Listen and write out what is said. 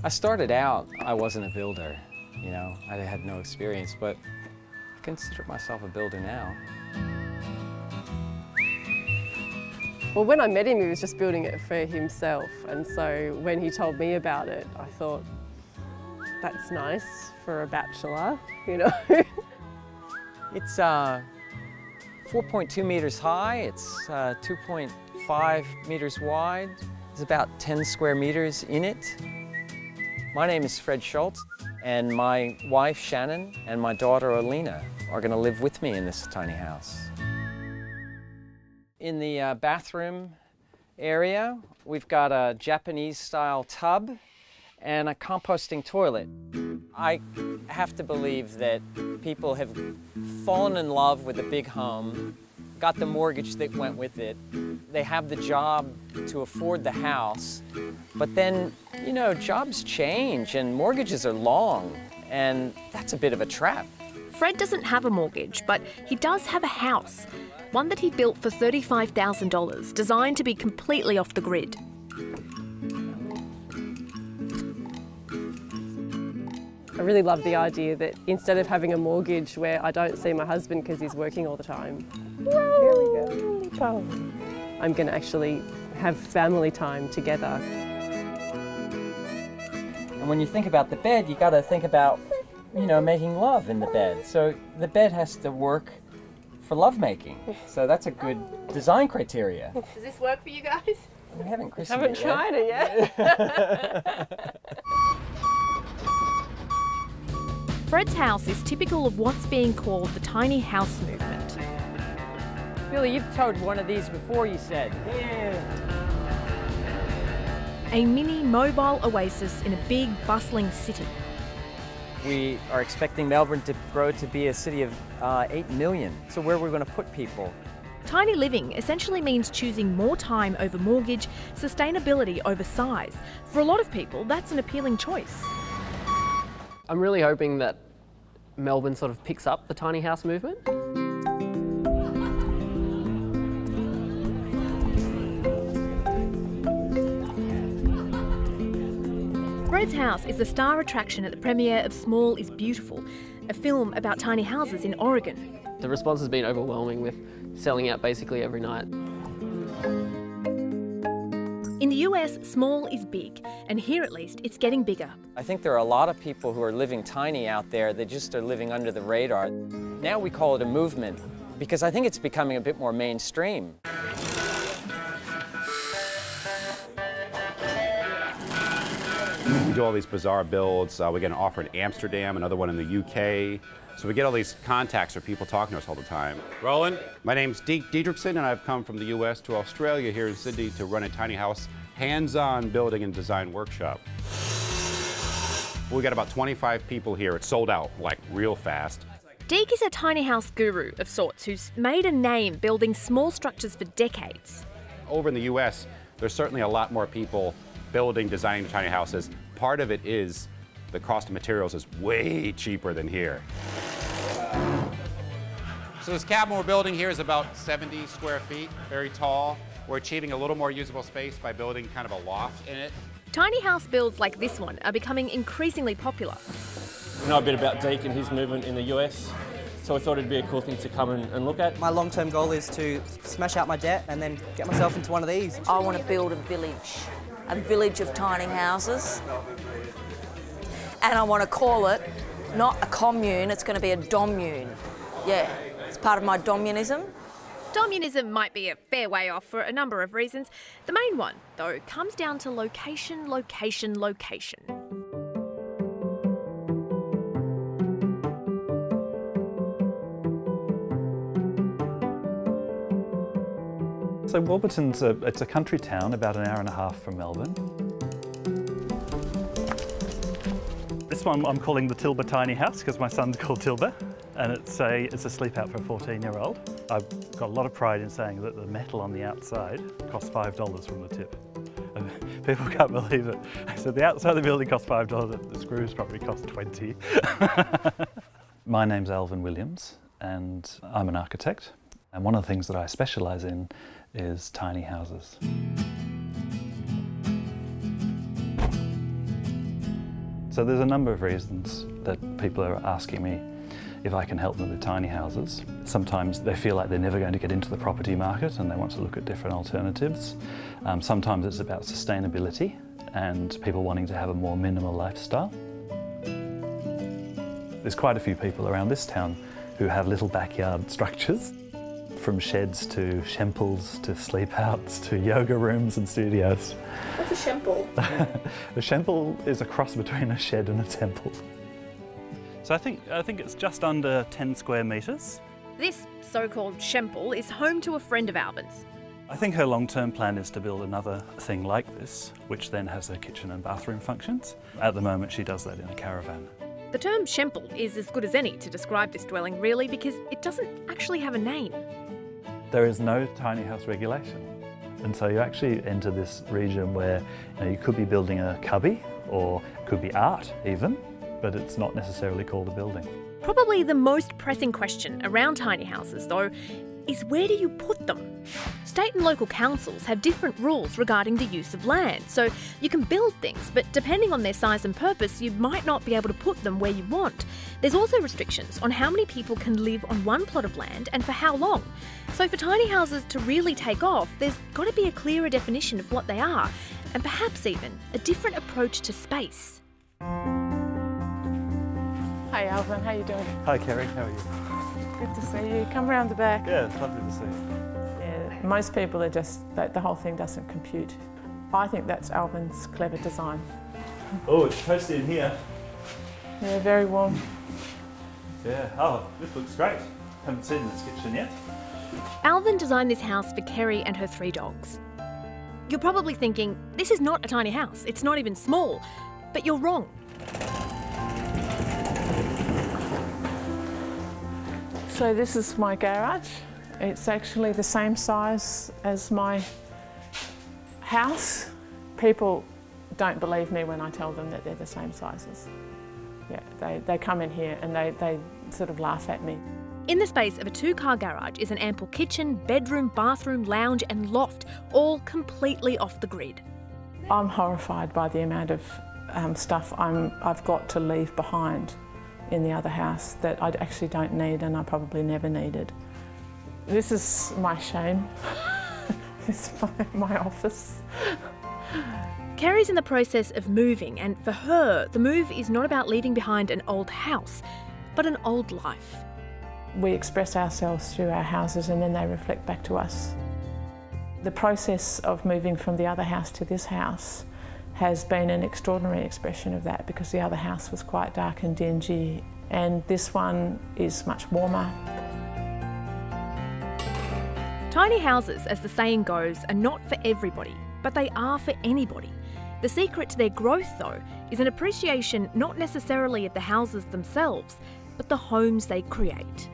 I started out, I wasn't a builder, you know, I had no experience, but I consider myself a builder now. Well, when I met him, he was just building it for himself, and so when he told me about it, I thought, that's nice for a bachelor, you know. It's 4.2 meters high, it's 2.5 meters wide, there's about 10 square meters in it. My name is Fred Schultz, and my wife Shannon and my daughter Alina are going to live with me in this tiny house. In the bathroom area, we've got a Japanese-style tub and a composting toilet. I have to believe that people have fallen in love with a big home, got the mortgage that went with it, they have the job to afford the house, but then, you know, jobs change and mortgages are long, and that's a bit of a trap. Fred doesn't have a mortgage, but he does have a house, one that he built for $35,000, designed to be completely off the grid. I really love the idea that instead of having a mortgage where I don't see my husband because he's working all the time, here we go, I'm going to actually have family time together. And when you think about the bed, you got to think about, you know, making love in the bed. So the bed has to work for lovemaking. So that's a good design criteria. Does this work for you guys? We haven't christened it yet. Tried it yet. Fred's house is typical of what's being called the tiny house movement. Billy, you've towed one of these before, you said. Yeah. A mini mobile oasis in a big, bustling city. We are expecting Melbourne to grow to be a city of 8 million. So where are we going to put people? Tiny living essentially means choosing more time over mortgage, sustainability over size. For a lot of people, that's an appealing choice. I'm really hoping that Melbourne sort of picks up the tiny house movement. Fred's house is the star attraction at the premiere of Small is Beautiful, a film about tiny houses in Oregon. The response has been overwhelming, with selling out basically every night. In the US, small is big, and here at least, it's getting bigger. I think there are a lot of people who are living tiny out there. They just are living under the radar. Now we call it a movement because I think it's becoming a bit more mainstream. We do all these bizarre builds. We get an offer in Amsterdam, another one in the UK. So we get all these contacts or people talking to us all the time. Rolling. My name's Deke Diedrichson, and I've come from the US to Australia here in Sydney to run a tiny house, hands-on building and design workshop. We got about 25 people here. It's sold out, like, real fast. Deke is a tiny house guru of sorts who's made a name building small structures for decades. Over in the US, there's certainly a lot more people building, designing tiny houses. Part of it is the cost of materials is way cheaper than here. So this cabin we're building here is about 70 square feet, very tall. We're achieving a little more usable space by building kind of a loft in it. Tiny house builds like this one are becoming increasingly popular. We know a bit about Deke and his movement in the US, so I thought it'd be a cool thing to come and look at. My long-term goal is to smash out my debt and then get myself into one of these. I want to build a village of tiny houses. And I want to call it not a commune, it's going to be a domune. Yeah, it's part of my domunism. Domunism might be a fair way off for a number of reasons. The main one, though, comes down to location, location, location. So Warburton's it's a country town about an hour and a half from Melbourne. This one I'm calling the Tilba Tiny House because my son's called Tilba, and it's a sleep out for a 14-year-old. I've got a lot of pride in saying that the metal on the outside costs $5 from the tip. And people can't believe it. I said the outside of the building costs $5, the screws probably cost 20. My name's Alvin Williams, and I'm an architect. And one of the things that I specialise in is tiny houses. So there's a number of reasons that people are asking me if I can help them with tiny houses. Sometimes they feel like they're never going to get into the property market and they want to look at different alternatives. Sometimes it's about sustainability and people wanting to have a more minimal lifestyle. There's quite a few people around this town who have little backyard structures, from sheds to shemples to sleep outs to yoga rooms and studios. What's a shemple? A shemple is a cross between a shed and a temple. So I think it's just under 10 square metres. This so-called shemple is home to a friend of Alvin's. I think her long-term plan is to build another thing like this, which then has a kitchen and bathroom functions. At the moment she does that in a caravan. The term shemple is as good as any to describe this dwelling really, because it doesn't actually have a name. There is no tiny house regulation. And so you actually enter this region where you could be building a cubby, or it could be art even, but it's not necessarily called a building. Probably the most pressing question around tiny houses, though, is where do you put them? State and local councils have different rules regarding the use of land, so you can build things, but depending on their size and purpose, you might not be able to put them where you want. There's also restrictions on how many people can live on one plot of land and for how long. So for tiny houses to really take off, there's got to be a clearer definition of what they are, and perhaps even a different approach to space. Hi Alvin, how you doing? Hi Kerry, how are you? Good to see you. Come around the back. Yeah, it's lovely to see you. Yeah, most people are just, the whole thing doesn't compute. I think that's Alvin's clever design. Oh, it's toasty in here. Yeah, very warm. Yeah, oh, this looks great. Haven't seen this kitchen yet. Alvin designed this house for Kerry and her 3 dogs. You're probably thinking, this is not a tiny house, it's not even small, but you're wrong. So this is my garage. It's actually the same size as my house. People don't believe me when I tell them that they're the same sizes. Yeah, they come in here and they sort of laugh at me. In the space of a 2-car garage is an ample kitchen, bedroom, bathroom, lounge and loft, all completely off the grid. I'm horrified by the amount of stuff I've got to leave behind in the other house that I actually don't need and I probably never needed. This is my shame. It's my office. Kerry's in the process of moving, and for her, the move is not about leaving behind an old house, but an old life. We express ourselves through our houses and then they reflect back to us. The process of moving from the other house to this house has been an extraordinary expression of that, because the other house was quite dark and dingy and this one is much warmer. Tiny houses, as the saying goes, are not for everybody, but they are for anybody. The secret to their growth, though, is an appreciation not necessarily of the houses themselves, but the homes they create.